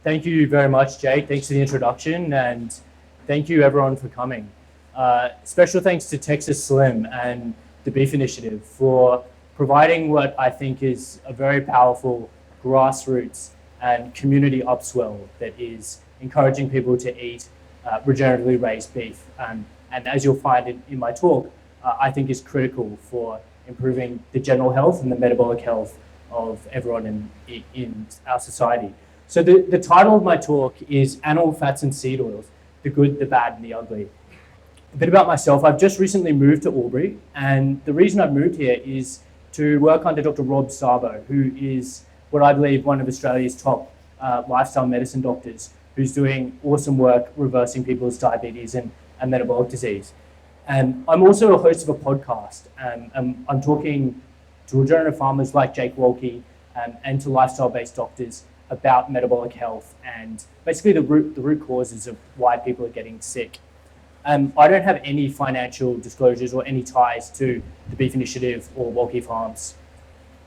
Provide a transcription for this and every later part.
Thank you very much, Jake. Thanks for the introduction, and thank you everyone for coming. Special thanks to Texas Slim and the Beef Initiative for providing what I think is a very powerful grassroots and community upswell that is encouraging people to eat regeneratively raised beef. And as you'll find in my talk, I think is critical for improving the general health and the metabolic health of everyone in our society. So the title of my talk is Animal Fats and Seed Oils, the Good, the Bad, and the Ugly. A bit about myself, I've just recently moved to Albury, and the reason I've moved here is to work under Dr. Szabo, who is what I believe one of Australia's top lifestyle medicine doctors, who's doing awesome work reversing people's diabetes and metabolic disease. And I'm also a host of a podcast, and I'm talking to regenerative farmers like Jake Wolke and to lifestyle-based doctors about metabolic health and basically the root causes of why people are getting sick. I don't have any financial disclosures or any ties to the Beef Initiative or Wolke Farms.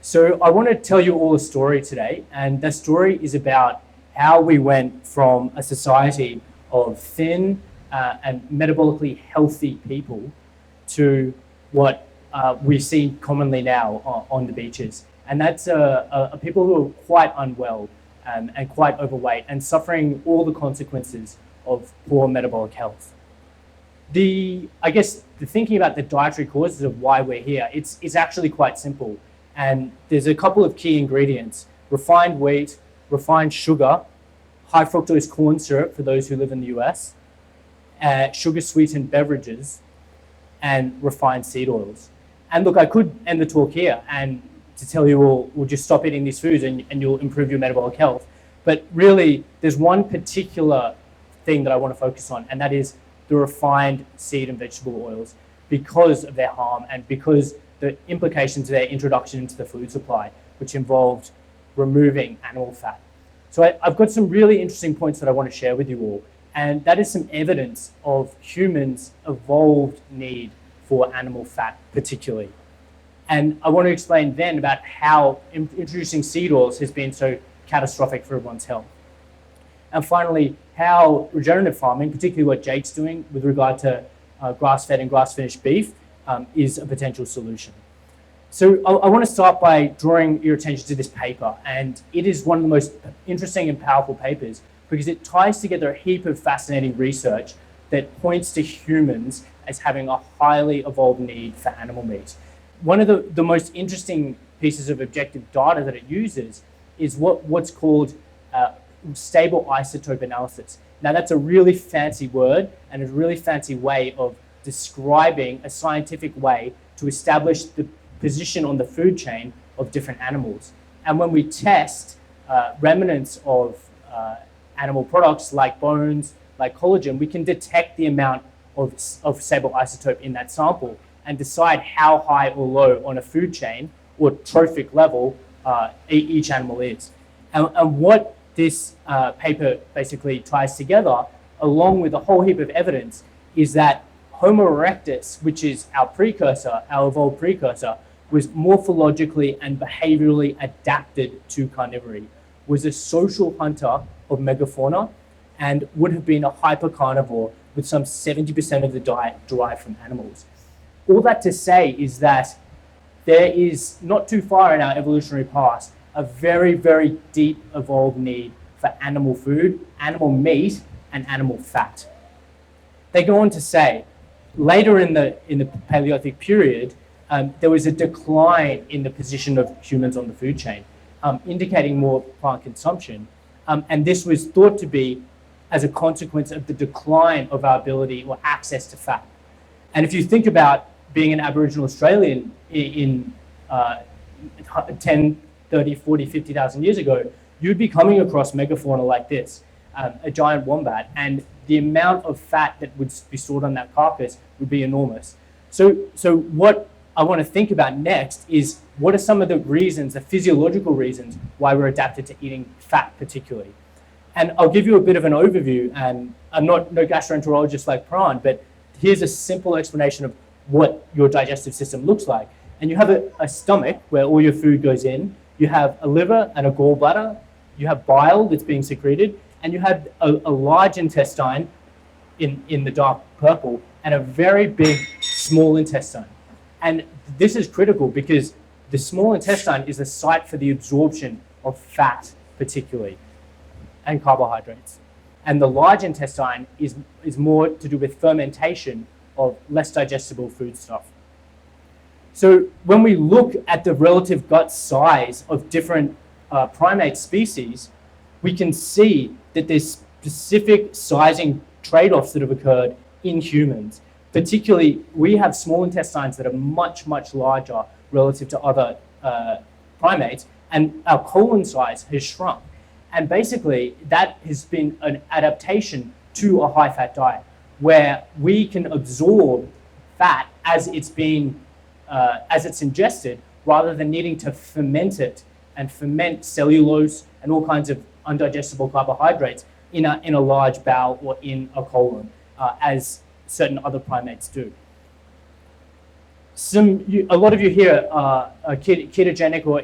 So I want to tell you all a story today, and that story is about how we went from a society of thin and metabolically healthy people to what we see commonly now on the beaches. And that's people who are quite unwell and quite overweight and suffering all the consequences of poor metabolic health. The thinking about the dietary causes of why we're here, it's actually quite simple. And there's a couple of key ingredients: refined wheat, refined sugar, high fructose corn syrup for those who live in the US, sugar sweetened beverages, and refined seed oils. And look, I could end the talk here and to tell you all, we'll just stop eating these foods and you'll improve your metabolic health. But really, there's one particular thing that I want to focus on, and that is the refined seed and vegetable oils, because of their harm and because the implications of their introduction into the food supply, which involved removing animal fat. So I've got some really interesting points that I want to share with you all, and that is some evidence of humans' evolved need for animal fat particularly. And I want to explain then about how introducing seed oils has been so catastrophic for everyone's health. And finally, how regenerative farming, particularly what Jake's doing with regard to grass-fed and grass-finished beef, is a potential solution. So I want to start by drawing your attention to this paper, and it is one of the most interesting and powerful papers because it ties together a heap of fascinating research that points to humans as having a highly evolved need for animal meat. One of the most interesting pieces of objective data that it uses is what's called stable isotope analysis. Now that's a really fancy word and a really fancy way of describing a scientific way to establish the position on the food chain of different animals. And when we test remnants of animal products like bones, like collagen, we can detect the amount of stable isotope in that sample and decide how high or low on a food chain or trophic level each animal is. And what this paper basically ties together, along with a whole heap of evidence, is that Homo erectus, which is our precursor, our evolved precursor, was morphologically and behaviorally adapted to carnivory, was a social hunter of megafauna, and would have been a hypercarnivore with some 70% of the diet derived from animals. All that to say is that there is, not too far in our evolutionary past, a very, very deep evolved need for animal food, animal meat, and animal fat. They go on to say, later in the Paleolithic period, there was a decline in the position of humans on the food chain, indicating more plant consumption. And this was thought to be as a consequence of the decline of our ability or access to fat. And if you think about being an Aboriginal Australian in 10, 30, 40, 50,000 years ago, you'd be coming across megafauna like this, a giant wombat, and the amount of fat that would be stored on that carcass would be enormous. So what I want to think about next is what are some of the reasons, the physiological reasons why we're adapted to eating fat particularly. And I'll give you a bit of an overview, and I'm no gastroenterologist like Pran, but here's a simple explanation of what your digestive system looks like. And you have a stomach where all your food goes in, you have a liver and a gallbladder, you have bile that's being secreted, and you had a large intestine in the dark purple and a very big small intestine. And this is critical because the small intestine is the site for the absorption of fat, particularly, and carbohydrates. And the large intestine is more to do with fermentation of less digestible foodstuff. So when we look at the relative gut size of different primate species, we can see that there's specific sizing trade-offs that have occurred in humans. Particularly, we have small intestines that are much, much larger relative to other primates, and our colon size has shrunk. And basically, that has been an adaptation to a high-fat diet, where we can absorb fat as it's ingested, rather than needing to ferment it and ferment cellulose and all kinds of undigestible carbohydrates in a large bowel or in a colon, as certain other primates do. A lot of you here are ketogenic or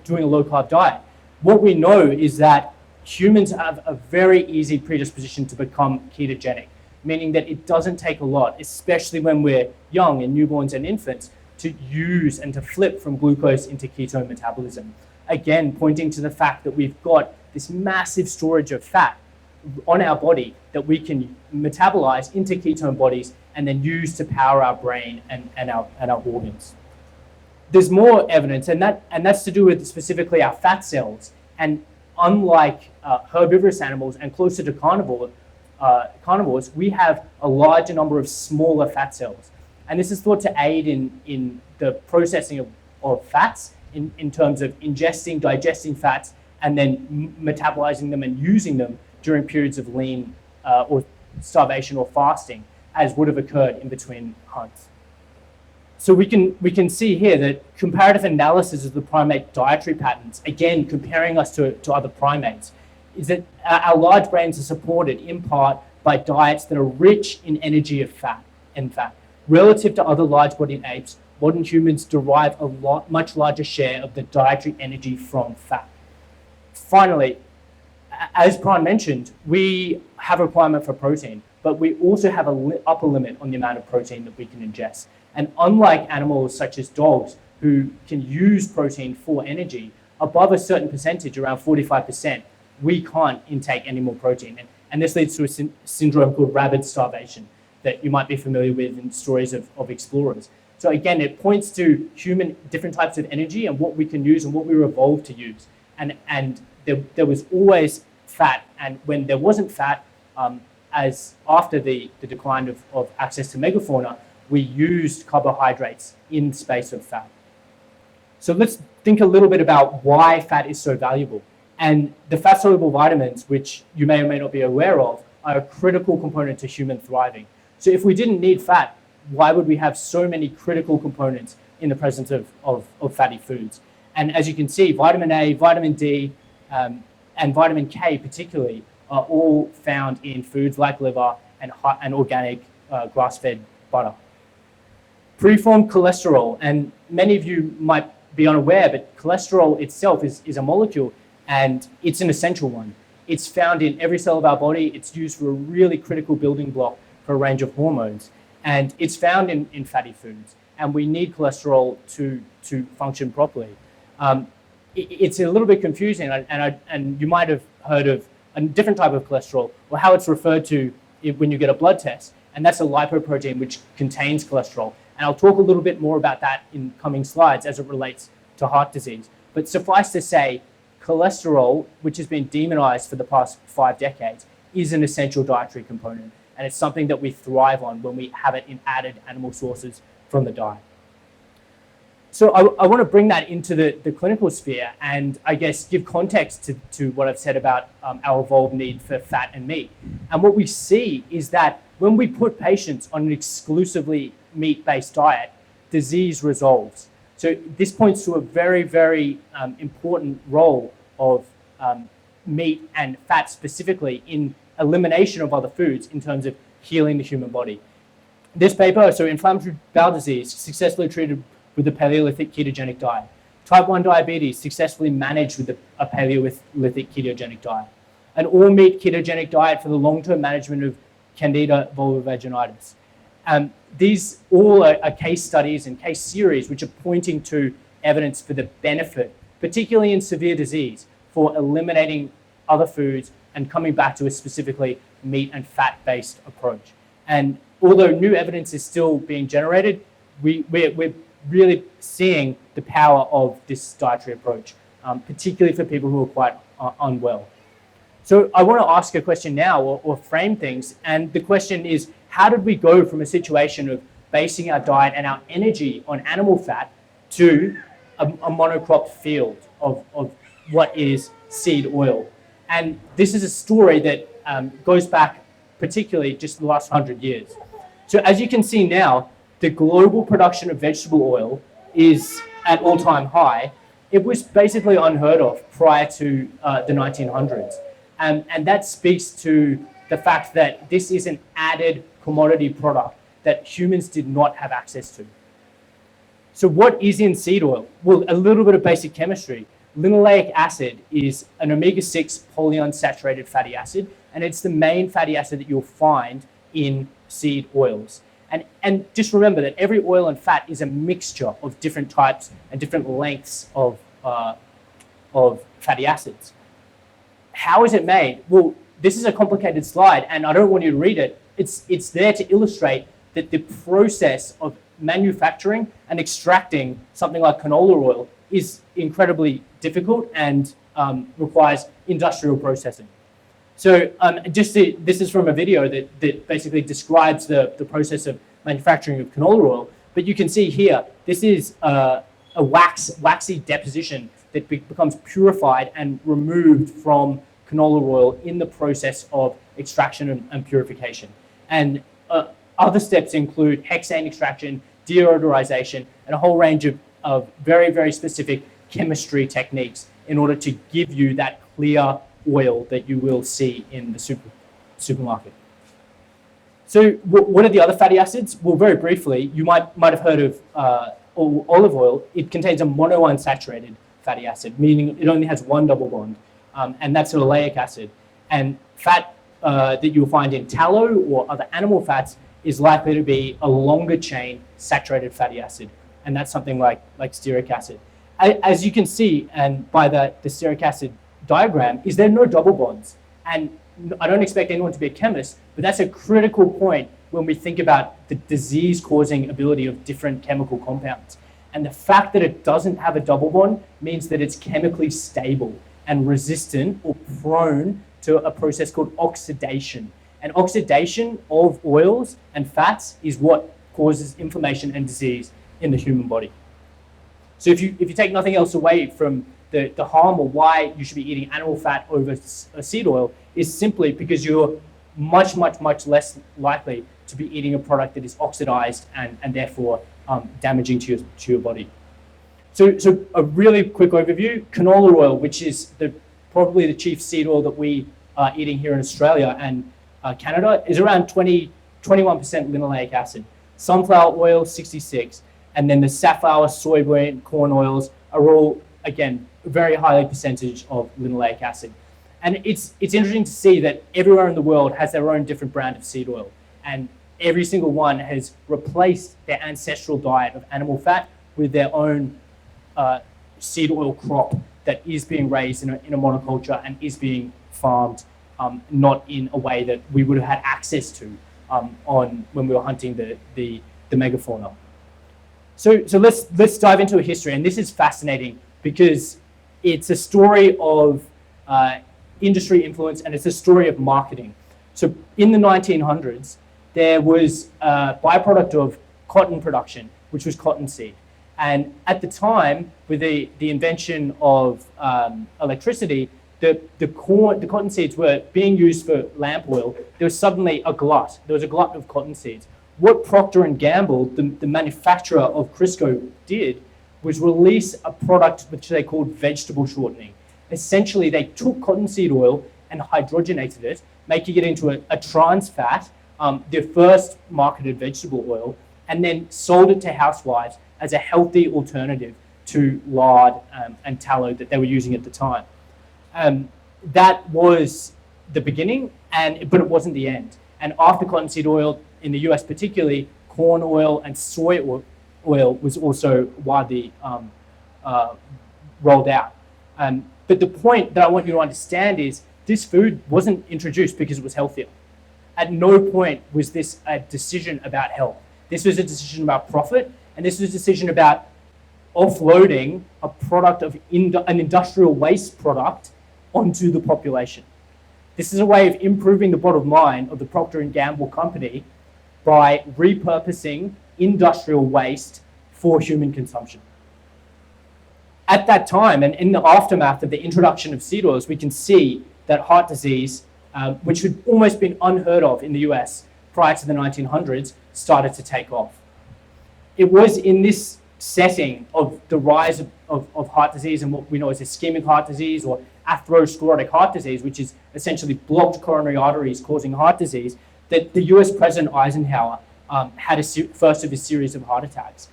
doing a low-carb diet. What we know is that humans have a very easy predisposition to become ketogenic, meaning that it doesn't take a lot, especially when we're young and newborns and infants, to use and to flip from glucose into ketone metabolism. Again, pointing to the fact that we've got this massive storage of fat on our body that we can metabolize into ketone bodies and then use to power our brain and our organs. There's more evidence, and that's to do with specifically our fat cells. And unlike herbivorous animals and closer to carnivores, we have a larger number of smaller fat cells. And this is thought to aid in the processing of fats in terms of ingesting, digesting fats, and then metabolizing them and using them during periods of lean or starvation or fasting, as would have occurred in between hunts. So we can see here that comparative analysis of the primate dietary patterns, again comparing us to other primates, is that our large brains are supported in part by diets that are rich in energy of fat. Relative to other large-bodied apes, modern humans derive much larger share of the dietary energy from fat. Finally, as Prime mentioned, we have a requirement for protein, but we also have an upper limit on the amount of protein that we can ingest. And unlike animals such as dogs, who can use protein for energy, above a certain percentage, around 45%, we can't intake any more protein. And this leads to a syndrome called rabid starvation that you might be familiar with in stories of explorers. So again, it points to different types of energy and what we can use and what we were evolved to use. And there was always fat, and when there wasn't fat, as after the decline of access to megafauna, we used carbohydrates in space of fat. So let's think a little bit about why fat is so valuable. And the fat-soluble vitamins, which you may or may not be aware of, are a critical component to human thriving. So if we didn't need fat, why would we have so many critical components in the presence of fatty foods? And as you can see, vitamin A, vitamin D, and vitamin K particularly are all found in foods like liver and organic grass-fed butter. Preformed cholesterol, and many of you might be unaware, but cholesterol itself is a molecule, and it's an essential one. It's found in every cell of our body. It's used for a really critical building block for a range of hormones, and it's found in fatty foods, and we need cholesterol to function properly. It's a little bit confusing, and you might have heard of a different type of cholesterol, or how it's referred to when you get a blood test, and that's a lipoprotein which contains cholesterol. And I'll talk a little bit more about that in coming slides as it relates to heart disease. But suffice to say, cholesterol, which has been demonized for the past 5 decades, is an essential dietary component. And it's something that we thrive on when we have it in added animal sources from the diet. So I want to bring that into the clinical sphere and I guess give context to what I've said about our evolved need for fat and meat. And what we see is that when we put patients on an exclusively meat-based diet, disease resolves. So this points to a very, very important role of meat and fat specifically in elimination of other foods in terms of healing the human body. This paper, so inflammatory bowel disease, successfully treated with the Paleolithic ketogenic diet. Type 1 diabetes, successfully managed with a Paleolithic ketogenic diet. an all-meat ketogenic diet for the long-term management of Candida vulvovaginitis. These all are case studies and case series which are pointing to evidence for the benefit, particularly in severe disease, for eliminating other foods and coming back to a specifically meat and fat-based approach. And although new evidence is still being generated, we're really seeing the power of this dietary approach, particularly for people who are quite unwell. So I want to ask a question now, or frame things, and the question is, how did we go from a situation of basing our diet and our energy on animal fat to a monocrop field of what is seed oil? And this is a story that goes back particularly just the last 100 years. So as you can see now, the global production of vegetable oil is at all-time high. It was basically unheard of prior to the 1900s. And that speaks to the fact that this is an added commodity product that humans did not have access to. So what is in seed oil? Well, a little bit of basic chemistry. Linoleic acid is an omega-6 polyunsaturated fatty acid, and it's the main fatty acid that you'll find in seed oils. And just remember that every oil and fat is a mixture of different types and different lengths of fatty acids. How is it made? Well, this is a complicated slide, and I don't want you to read it. It's there to illustrate that the process of manufacturing and extracting something like canola oil is incredibly difficult and requires industrial processing. So this is from a video that basically describes the process of manufacturing of canola oil. But you can see here, this is a waxy deposition that becomes purified and removed from canola oil in the process of extraction and purification. And other steps include hexane extraction, deodorization, and a whole range of very, very specific chemistry techniques in order to give you that clear oil that you will see in the supermarket. So what are the other fatty acids? Well, very briefly, you might have heard of olive oil. It contains a monounsaturated fatty acid, meaning it only has one double bond, and that's linoleic acid. And fat that you'll find in tallow or other animal fats is likely to be a longer chain saturated fatty acid, and that's something like stearic acid. As you can see, and by the stearic acid diagram, is there no double bonds. And I don't expect anyone to be a chemist, but that's a critical point when we think about the disease-causing ability of different chemical compounds. And the fact that it doesn't have a double bond means that it's chemically stable and resistant or prone to a process called oxidation. And oxidation of oils and fats is what causes inflammation and disease in the human body. So if you take nothing else away from the harm or why you should be eating animal fat over seed oil, is simply because you're much, much, much less likely to be eating a product that is oxidized and therefore damaging to your body. So a really quick overview, canola oil, which is probably the chief seed oil that we are eating here in Australia and Canada, is around 21% linoleic acid. Sunflower oil, 66%, and then the safflower, soybean, corn oils are all, again, very highly percentage of linoleic acid. And it's interesting to see that everywhere in the world has their own different brand of seed oil, and every single one has replaced their ancestral diet of animal fat with their own seed oil crop that is being raised in a monoculture and is being farmed, not in a way that we would have had access to when we were hunting the megafauna. So let's dive into a history, and this is fascinating because it's a story of industry influence and it's a story of marketing. So in the 1900s, there was a byproduct of cotton production, which was cottonseed. And at the time, with the invention of electricity, the cotton seeds were being used for lamp oil. There was suddenly a glut. There was a glut of cotton seeds. What Procter & Gamble, the manufacturer of Crisco, did was release a product which they called vegetable shortening. Essentially, they took cottonseed oil and hydrogenated it, making it into a trans fat, their first marketed vegetable oil, and then sold it to housewives as a healthy alternative to lard and tallow that they were using at the time. That was the beginning, but it wasn't the end. And after cottonseed oil, in the US particularly, corn oil and soy oil was also widely rolled out. But the point that I want you to understand is this food wasn't introduced because it was healthier. At no point was this a decision about health. This was a decision about profit, and this was a decision about offloading a product of an industrial waste product onto the population. This is a way of improving the bottom line of the Procter & Gamble company by repurposing industrial waste for human consumption. At that time, and in the aftermath of the introduction of seed oils, we can see that heart disease, which had almost been unheard of in the US prior to the 1900s, started to take off. It was in this setting of the rise of heart disease and what we know as ischemic heart disease or atherosclerotic heart disease, which is essentially blocked coronary arteries causing heart disease, that the US President Eisenhower had first of his series of heart attacks.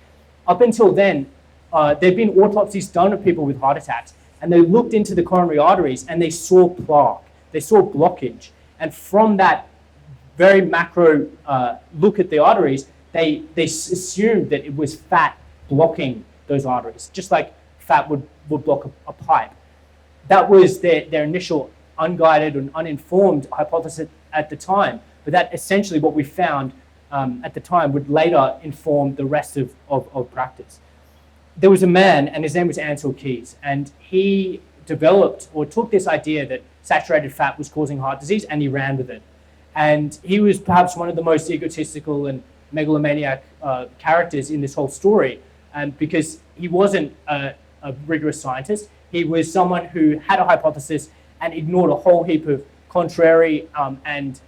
Up until then, there'd been autopsies done of people with heart attacks, and they looked into the coronary arteries and they saw plaque, they saw blockage. And from that very macro look at the arteries, they assumed that it was fat blocking those arteries, just like fat would block a pipe. That was their initial unguided and uninformed hypothesis at the time. But that essentially what we found at the time would later inform the rest of practice. There was a man, and his name was Ansel Keys, and he developed or took this idea that saturated fat was causing heart disease, and he ran with it. And he was perhaps one of the most egotistical and megalomaniac characters in this whole story, because he wasn't a rigorous scientist. He was someone who had a hypothesis and ignored a whole heap of contrary and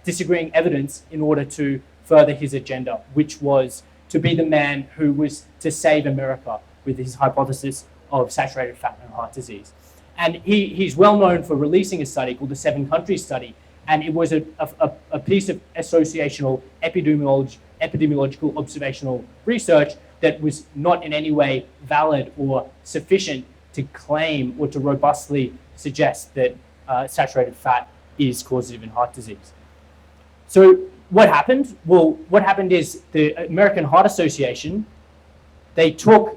disagreeing evidence in order to further his agenda, which was to be the man who was to save America with his hypothesis of saturated fat and heart disease. And he's well known for releasing a study called the 7 Countries Study, and it was a piece of associational epidemiological observational research that was not in any way valid or sufficient to claim or to robustly suggest that saturated fat is causative in heart disease. So what happened? Well, what happened is the American Heart Association, they took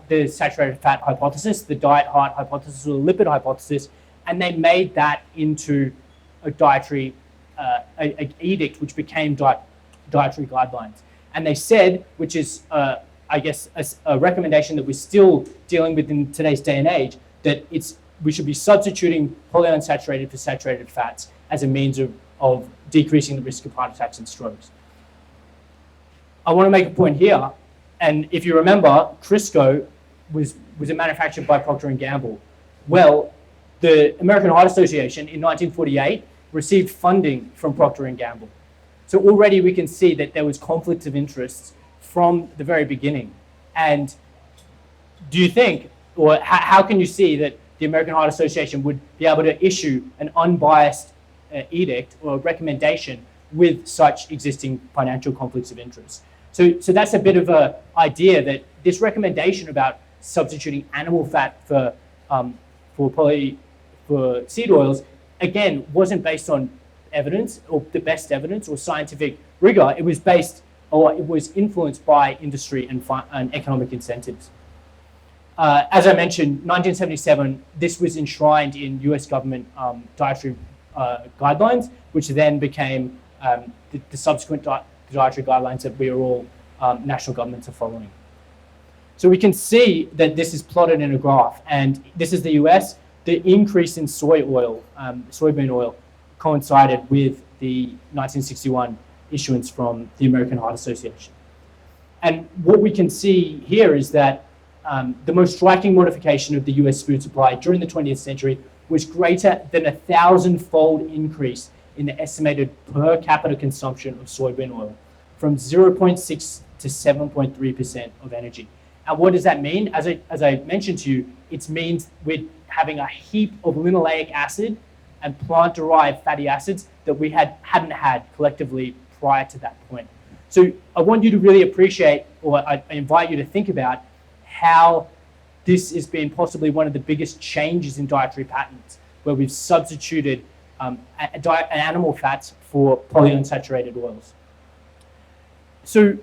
the saturated fat hypothesis, the diet heart hypothesis, or the lipid hypothesis, and they made that into a dietary edict, which became dietary guidelines. And they said, which is, I guess, a recommendation that we're still dealing with in today's day and age, that we should be substituting polyunsaturated for saturated fats as a means of decreasing the risk of heart attacks and strokes. I want to make a point here, and if you remember, Crisco was manufactured by Procter & Gamble. Well, the American Heart Association in 1948 received funding from Procter & Gamble. So already we can see that there was conflict of interests from the very beginning. And do you think, or how can you see that the American Heart Association would be able to issue an unbiased edict or recommendation with such existing financial conflicts of interest? So that's a bit of an idea that this recommendation about substituting animal fat for seed oils, again, wasn't based on evidence or the best evidence or scientific rigor. It was based, or it was influenced by industry and economic incentives. As I mentioned, 1977, this was enshrined in US government dietary guidelines, which then became the subsequent dietary guidelines that we are all national governments are following. So we can see that this is plotted in a graph, and this is the US. The increase in soy oil, soybean oil, coincided with the 1961 issuance from the American Heart Association. And what we can see here is that the most striking modification of the US food supply during the 20th century was greater than 1,000-fold increase in the estimated per capita consumption of soybean oil, from 0.6 to 7.3% of energy. And what does that mean? As I mentioned to you, it means we're having a heap of linoleic acid and plant-derived fatty acids that we hadn't had collectively prior to that point. So I want you to really appreciate, or I invite you to think about how this has been possibly one of the biggest changes in dietary patterns, where we've substituted animal fats for polyunsaturated oils. So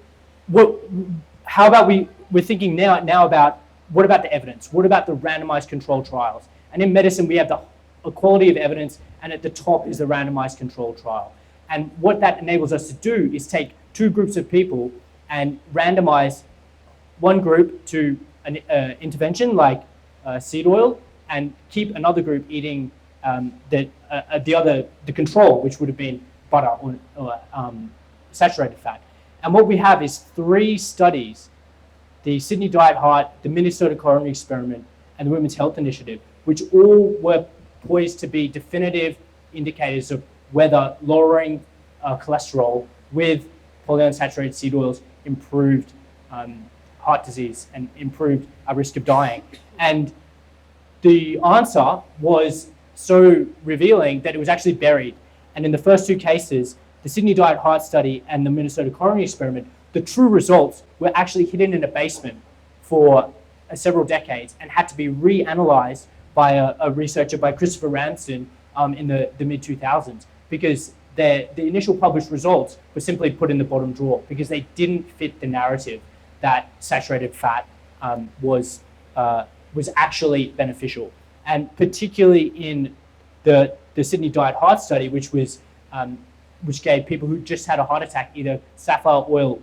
how about we're thinking now about what about the evidence? What about the randomized controlled trials? And in medicine, we have the equality of evidence, and at the top is the randomized controlled trial. And what that enables us to do is take two groups of people and randomize one group to an intervention like seed oil, and keep another group eating the control, which would have been butter or saturated fat. And what we have is 3 studies: the Sydney Diet Heart, the Minnesota Coronary Experiment, and the Women's Health Initiative, which all were poised to be definitive indicators of whether lowering cholesterol with polyunsaturated seed oils improved heart disease and improved our risk of dying. And the answer was so revealing that it was actually buried. And in the first 2 cases, the Sydney Diet Heart Study and the Minnesota Coronary Experiment, the true results were actually hidden in a basement for several decades and had to be reanalyzed by a researcher, by Christopher Ramsden, in the mid-2000s, because the initial published results were simply put in the bottom drawer because they didn't fit the narrative that saturated fat was actually beneficial. And particularly in the Sydney Diet Heart Study, which gave people who just had a heart attack either safflower oil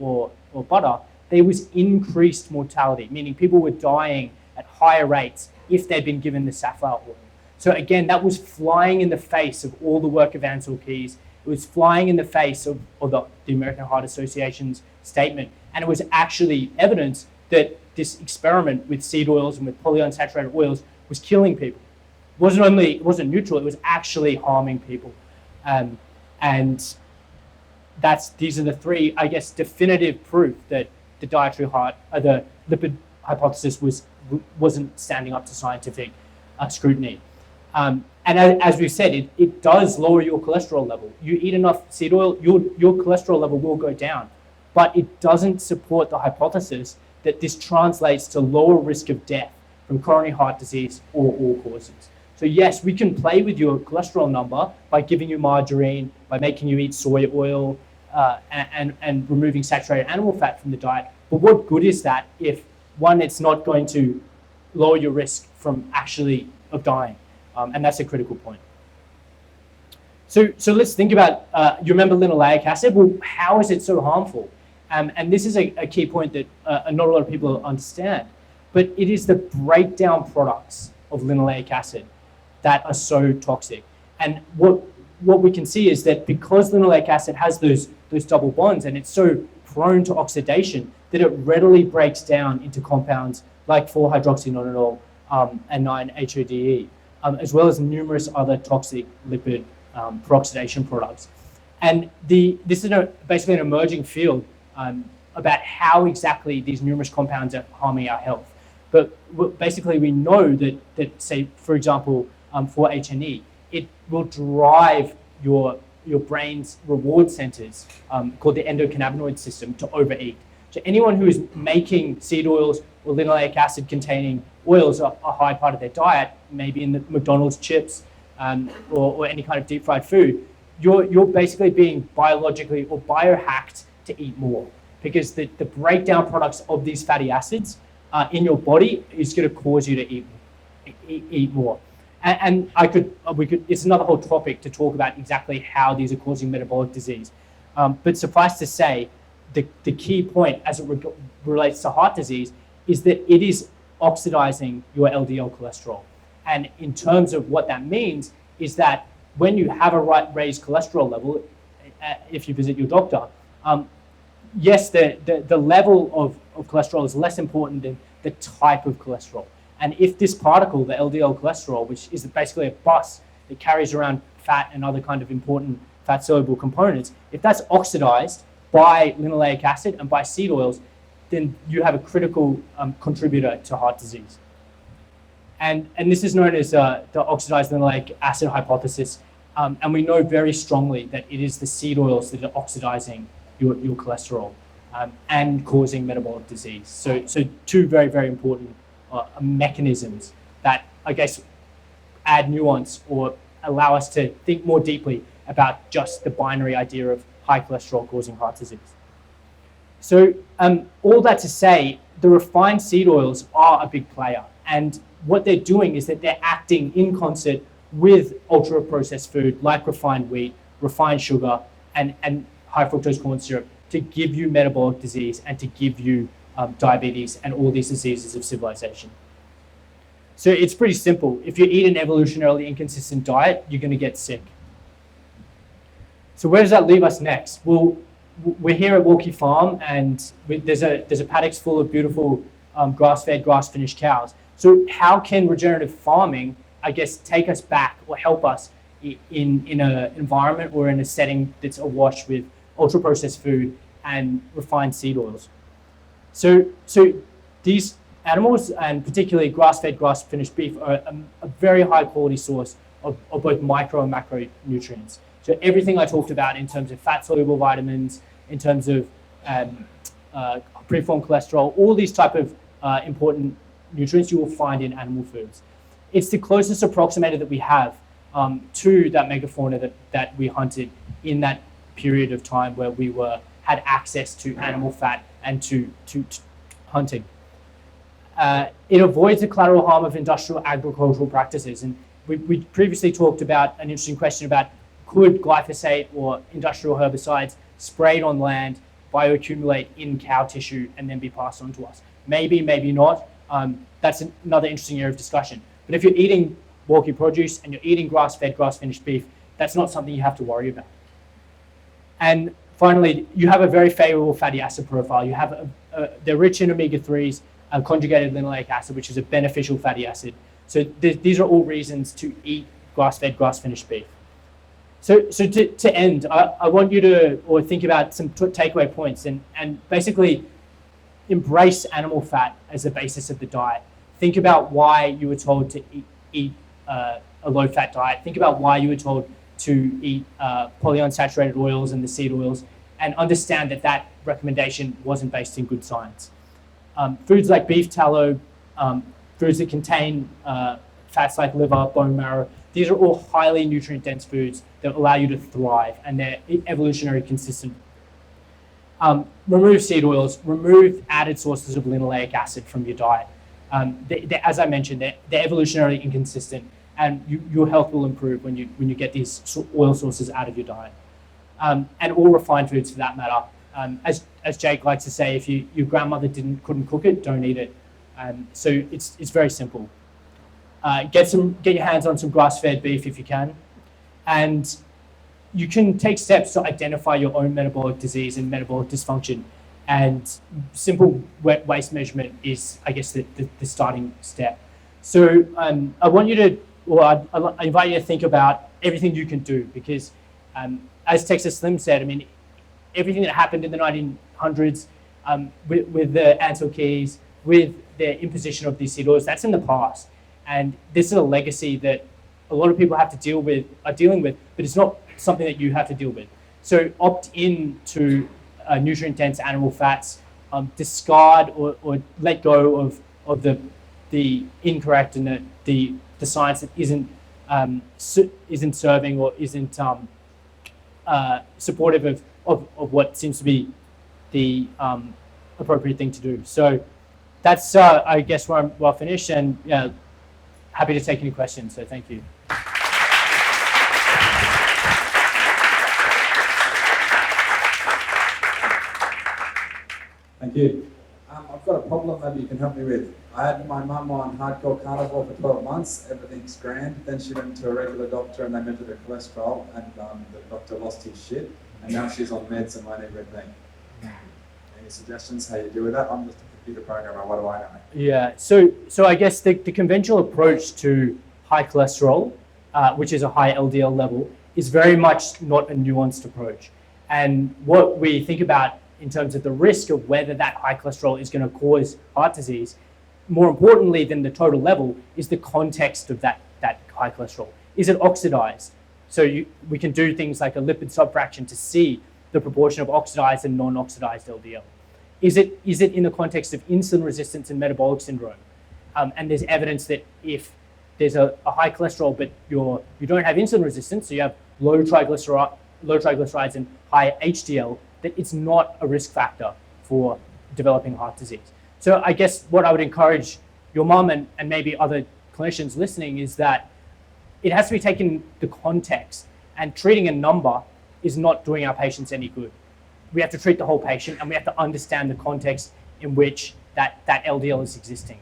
or butter, there was increased mortality, meaning people were dying at higher rates if they'd been given the safflower oil. So again, that was flying in the face of all the work of Ansel Keys. It was flying in the face of the American Heart Association's statement. And it was actually evidence that this experiment with seed oils and with polyunsaturated oils was killing people. It wasn't neutral, it was actually harming people. And these are the 3, I guess, definitive proof that the the lipid hypothesis wasn't standing up to scientific scrutiny. And as we've said, it does lower your cholesterol level. You eat enough seed oil, your cholesterol level will go down. But it doesn't support the hypothesis that this translates to lower risk of death from coronary heart disease or all causes. So yes, we can play with your cholesterol number by giving you margarine, by making you eat soy oil, and removing saturated animal fat from the diet. But what good is that if, one, it's not going to lower your risk from actually of dying? And that's a critical point. So let's think about, you remember linoleic acid? Well, how is it so harmful? And this is a key point that not a lot of people understand, but it is the breakdown products of linoleic acid that are so toxic. And what we can see is that because linoleic acid has those double bonds and it's so prone to oxidation, that it readily breaks down into compounds like 4-hydroxynonenal and 9-HODE, as well as numerous other toxic lipid peroxidation products. And this is basically an emerging field about how exactly these numerous compounds are harming our health. But basically we know that say, for example, for HNE, it will drive your brain's reward centers, called the endocannabinoid system, to overeat. So anyone who is making seed oils or linoleic acid containing oils a high part of their diet, maybe in the McDonald's chips or any kind of deep fried food, you're basically being biologically or biohacked to eat more, because the breakdown products of these fatty acids in your body is going to cause you to eat more. And it's another whole topic to talk about exactly how these are causing metabolic disease. But suffice to say, the key point as it relates to heart disease is that it is oxidizing your LDL cholesterol. And in terms of what that means is that when you have a raised cholesterol level, if you visit your doctor, yes, the level of cholesterol is less important than the type of cholesterol. And if this particle, the LDL cholesterol, which is basically a bus that carries around fat and other kind of important fat-soluble components, if that's oxidized by linoleic acid and by seed oils, then you have a critical contributor to heart disease. And this is known as the oxidized linoleic acid hypothesis. And we know very strongly that it is the seed oils that are oxidizing your cholesterol and causing metabolic disease. So 2 very, very important mechanisms that, I guess, add nuance or allow us to think more deeply about just the binary idea of high cholesterol causing heart disease. So all that to say, the refined seed oils are a big player, and what they're doing is that they're acting in concert with ultra-processed food like refined wheat, refined sugar, and high fructose corn syrup to give you metabolic disease and to give you diabetes and all these diseases of civilization. So it's pretty simple. If you eat an evolutionarily inconsistent diet, you're going to get sick. So where does that leave us next? Well, we're here at Walkie Farm, and there's a paddock full of beautiful grass-fed, grass-finished cows. So how can regenerative farming, I guess, take us back or help us in an environment or in a setting that's awash with ultra-processed food and refined seed oils? So these animals, and particularly grass-fed, grass-finished beef, are a very high-quality source of both micro and macronutrients. So everything I talked about in terms of fat-soluble vitamins, in terms of preformed cholesterol, all these type of important nutrients you will find in animal foods. It's the closest approximator that we have to that megafauna that we hunted in that period of time where we had access to animal fat and to hunting. It avoids the collateral harm of industrial agricultural practices. And we previously talked about an interesting question about could glyphosate or industrial herbicides sprayed on land bioaccumulate in cow tissue and then be passed on to us? Maybe, maybe not. That's another interesting area of discussion. But if you're eating Walkie produce and you're eating grass-fed, grass-finished beef, that's not something you have to worry about. And finally, you have a very favorable fatty acid profile. You have they're rich in omega-3s, conjugated linoleic acid, which is a beneficial fatty acid. So these are all reasons to eat grass-fed, grass-finished beef. So to end, I want you to think about some takeaway points and basically embrace animal fat as the basis of the diet. Think about why you were told to eat a low-fat diet. Think about why you were told to eat polyunsaturated oils and the seed oils, and understand that recommendation wasn't based in good science. Foods like beef tallow, foods that contain fats like liver, bone marrow, these are all highly nutrient-dense foods that allow you to thrive, and they're evolutionary consistent. Remove seed oils, remove added sources of linoleic acid from your diet. As I mentioned, they're evolutionarily inconsistent, and your health will improve when you get these oil sources out of your diet. And all refined foods for that matter. As Jake likes to say, if your grandmother couldn't cook it, don't eat it. So it's very simple. Get your hands on some grass-fed beef if you can, and you can take steps to identify your own metabolic disease and metabolic dysfunction. And simple waste measurement is, I guess, the starting step. So I invite you to think about everything you can do, because as Texas Slim said, I mean, everything that happened in the 1900s with the Ansel keys, with the imposition of these seed oils, that's in the past. And this is a legacy that a lot of people are dealing with, but it's not something that you have to deal with. So opt in to nutrient-dense animal fats, discard or let go of the incorrect and the science that isn't serving or isn't supportive of what seems to be the appropriate thing to do. So that's, I guess, where I'm well finished, and happy to take any questions. So thank you. Thank you. I've got a problem maybe you can help me with. I had my mum on hardcore carnivore for 12 months, everything's grand. Then she went to a regular doctor and they measured her cholesterol, and the doctor lost his shit, and now she's on meds and won't eat red meat. Any suggestions how you deal with that? I'm just a computer programmer, what do I know? Yeah, so I guess the conventional approach to high cholesterol, which is a high LDL level, is very much not a nuanced approach. And what we think about in terms of the risk of whether that high cholesterol is going to cause heart disease, more importantly than the total level, is the context of that high cholesterol. Is it oxidized? So we can do things like a lipid subfraction to see the proportion of oxidized and non-oxidized LDL. Is it in the context of insulin resistance and metabolic syndrome? And there's evidence that if there's a high cholesterol, but you don't have insulin resistance, so you have low triglycerides and high HDL, that it's not a risk factor for developing heart disease. So I guess what I would encourage your mom and maybe other clinicians listening is that it has to be taken in the context, and treating a number is not doing our patients any good. We have to treat the whole patient, and we have to understand the context in which that LDL is existing.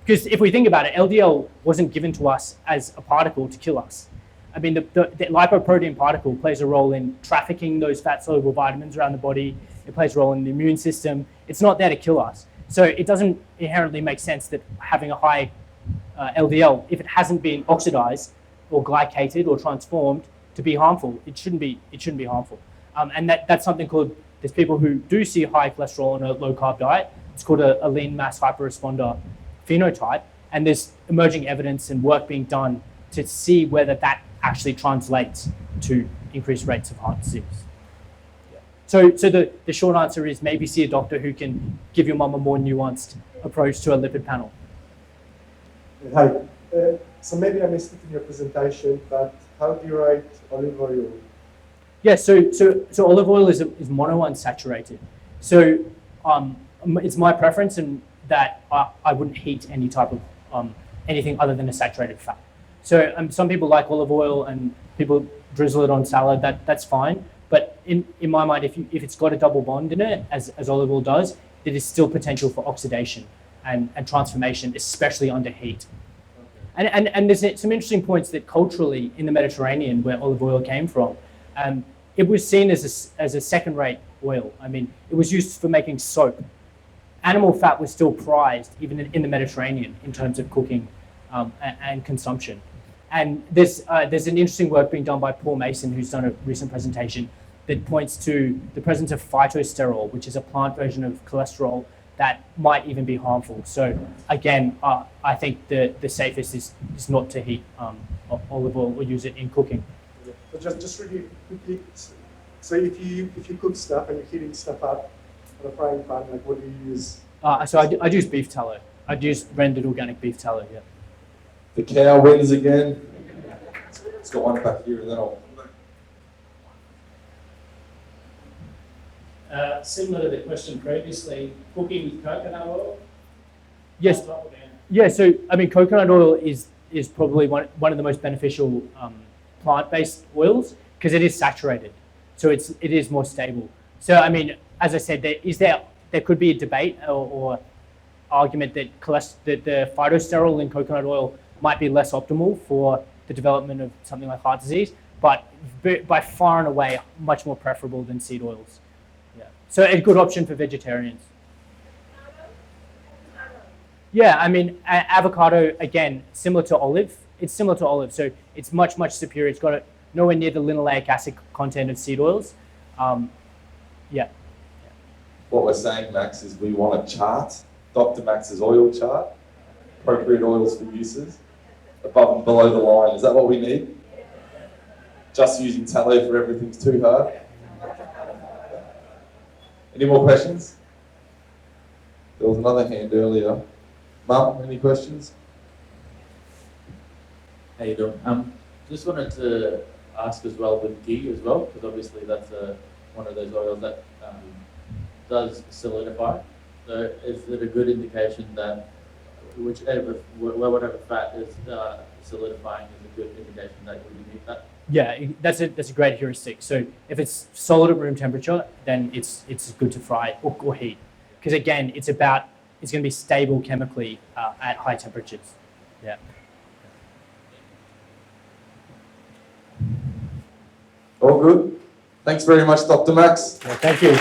Because if we think about it, LDL wasn't given to us as a particle to kill us. I mean, the lipoprotein particle plays a role in trafficking those fat-soluble vitamins around the body. It plays a role in the immune system. It's not there to kill us. So it doesn't inherently make sense that having a high LDL, if it hasn't been oxidized or glycated or transformed, to be harmful. It shouldn't be harmful. And that's something called, there's people who do see high cholesterol on a low-carb diet. It's called a lean mass hyperresponder phenotype. And there's emerging evidence and work being done to see whether that actually translates to increased rates of heart disease. Yeah. So the short answer is maybe see a doctor who can give your mum a more nuanced approach to a lipid panel. Hi. So maybe I missed it in your presentation, but how do you rate olive oil? Yeah, so olive oil is monounsaturated. So it's my preference in that I wouldn't heat any type of anything other than a saturated fat. So some people like olive oil and people drizzle it on salad, that's fine. But in my mind, if it's got a double bond in it, as olive oil does, there is still potential for oxidation and transformation, especially under heat. Okay. And there's some interesting points that culturally in the Mediterranean, where olive oil came from, it was seen as a second-rate oil. I mean, it was used for making soap. Animal fat was still prized, even in the Mediterranean, in terms of cooking and consumption. And there's an interesting work being done by Paul Mason, who's done a recent presentation that points to the presence of phytosterol, which is a plant version of cholesterol that might even be harmful. So again, I think the safest is not to heat olive oil or use it in cooking. So just really quickly, so if you cook stuff and you're heating stuff up on a frying pan, like what do you use? So I'd use beef tallow. I'd use rendered organic beef tallow, yeah. The cow wins again. Let's go one back here and then I'll... Similar to the question previously, cooking with coconut oil? Yes. Yeah, so I mean, coconut oil is probably one of the most beneficial plant-based oils because it is saturated, so it is more stable. So I mean, as I said, there could be a debate or argument that the phytosterol in coconut oil might be less optimal for the development of something like heart disease, but by far and away much more preferable than seed oils. Yeah. So a good option for vegetarians. Yeah, I mean, avocado, again, similar to olive. It's similar to olive, so it's much, much superior. It's got nowhere near the linoleic acid content of seed oils. Yeah. What we're saying, Max, is we want a chart, Dr. Max's oil chart, appropriate oils for uses, above and below the line. Is that what we need? Just using tallow for everything's too hard? Any more questions? There was another hand earlier. Mum, any questions? How you doing? Just wanted to ask as well with ghee as well, because obviously that's one of those oils that does solidify. So is it a good indication that whatever fat is solidifying is a good indication that you need that? Yeah, that's a great heuristic. So if it's solid at room temperature, then it's good to fry or heat, because again, it's going to be stable chemically at high temperatures. Yeah. All good. Thanks very much, Dr. Max. Yeah, thank you.